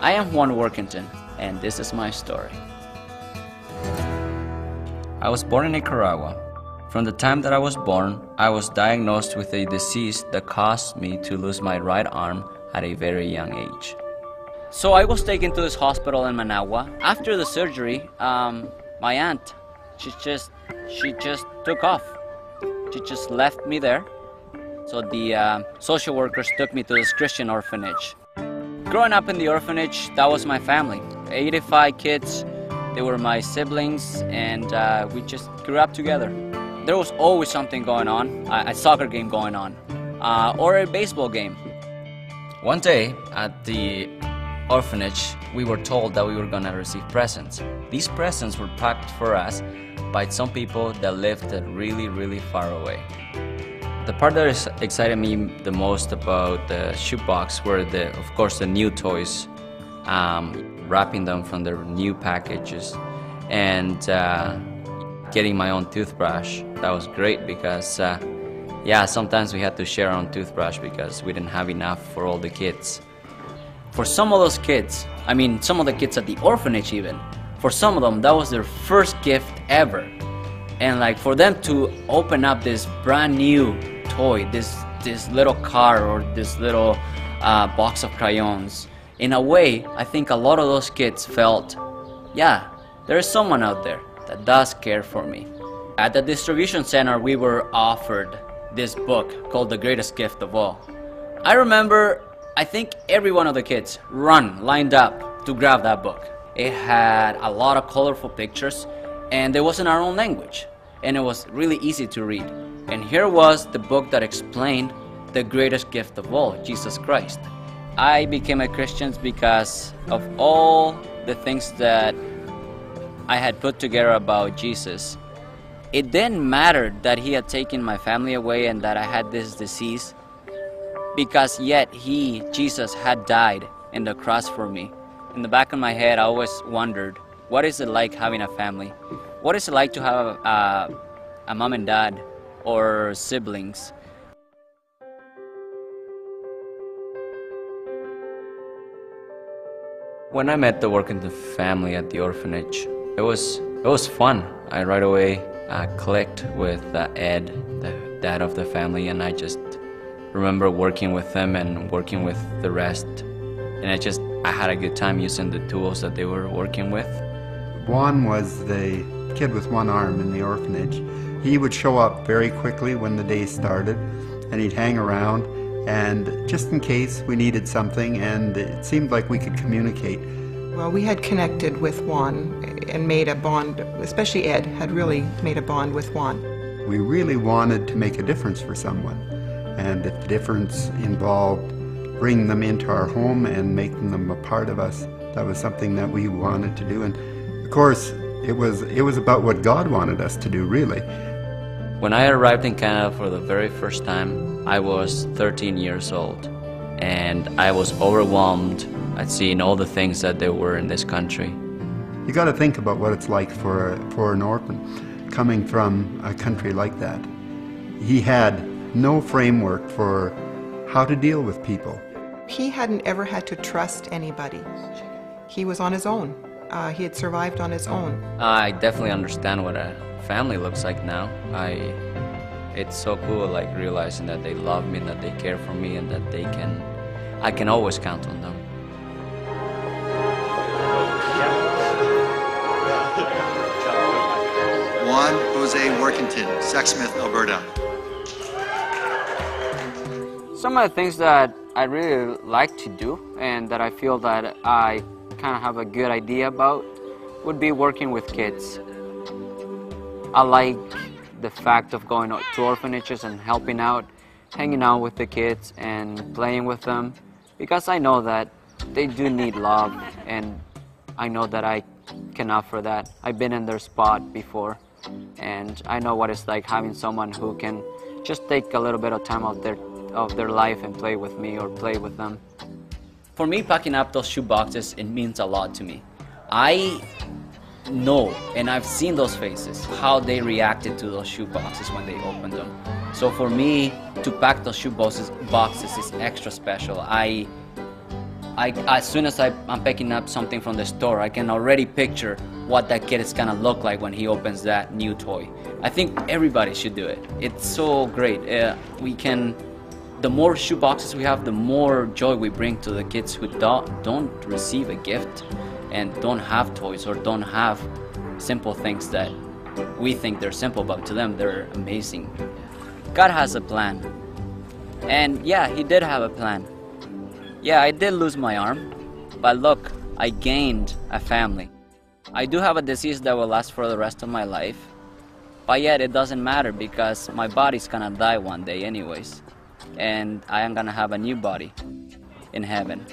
I am Juan Workington, and this is my story. I was born in Nicaragua. From the time that I was born, I was diagnosed with a disease that caused me to lose my right arm at a very young age. So I was taken to this hospital in Managua. After the surgery, my aunt, she just took off. She just left me there. So the social workers took me to this Christian orphanage. Growing up in the orphanage, that was my family. 85 kids, they were my siblings, and we just grew up together. There was always something going on, a soccer game going on, or a baseball game. One day at the orphanage, we were told that we were gonna receive presents. These presents were packed for us by some people that lived really, really far away. The part that excited me the most about the shoebox were, of course, the new toys, wrapping them from their new packages, and getting my own toothbrush. That was great because, yeah, sometimes we had to share our own toothbrush because we didn't have enough for all the kids. For some of those kids, I mean, some of the kids at the orphanage even, for some of them, that was their first gift ever. And like for them to open up this brand new toy, this little car or this little box of crayons, in a way, I think a lot of those kids felt, yeah, there is someone out there that does care for me. At the distribution center, we were offered this book called The Greatest Gift of All. I remember, I think every one of the kids lined up to grab that book. It had a lot of colorful pictures, and it was in our own language, and it was really easy to read. And here was the book that explained the greatest gift of all, Jesus Christ. I became a Christian because of all the things that I had put together about Jesus. It didn't matter that he had taken my family away and that I had this disease, because yet Jesus, had died in the cross for me. In the back of my head, I always wondered, what is it like having a family? What is it like to have a mom and dad or siblings? When I met the Workington family at the orphanage, it was fun. I right away clicked with Ed, the dad of the family, and I just remember working with him and working with the rest. And I had a good time using the tools that they were working with. Juan was the kid with one arm in the orphanage. He would show up very quickly when the day started, and he'd hang around, and just in case we needed something, and it seemed like we could communicate. Well, we had connected with Juan and made a bond, especially Ed had really made a bond with Juan. We really wanted to make a difference for someone, and if the difference involved bringing them into our home and making them a part of us, that was something that we wanted to do. And of course, it was about what God wanted us to do, really. When I arrived in Canada for the very first time, I was 13 years old, and I was overwhelmed at seeing all the things that there were in this country. You got to think about what it's like for an orphan coming from a country like that. He had no framework for how to deal with people. He hadn't ever had to trust anybody. He was on his own. He had survived on his own. I definitely understand what a family looks like now. It's so cool, like realizing that they love me, that they care for me, and that I can always count on them. Juan Jose Workington, Sexsmith, Alberta. Some of the things that I really like to do and that I feel that I kind of have a good idea about would be working with kids. I like the fact of going to orphanages and helping out, hanging out with the kids and playing with them, because I know that they do need love, and I know that I can offer that. I've been in their spot before, and I know what it's like having someone who can just take a little bit of time out of their life and play with me or play with them. For me, packing up those shoe boxes, it means a lot to me. I know, and I've seen those faces, how they reacted to those shoe boxes when they opened them. So for me, to pack those shoe boxes is extra special. I as soon as I'm picking up something from the store, I can already picture what that kid is gonna look like when he opens that new toy. I think everybody should do it. It's so great. The more shoe boxes we have, the more joy we bring to the kids who don't receive a gift and don't have toys or don't have simple things that we think they're simple, but to them they're amazing. God has a plan. And yeah, he did have a plan. Yeah, I did lose my arm, but look, I gained a family. I do have a disease that will last for the rest of my life, but yet it doesn't matter because my body's gonna die one day anyways, and I am gonna have a new body in heaven.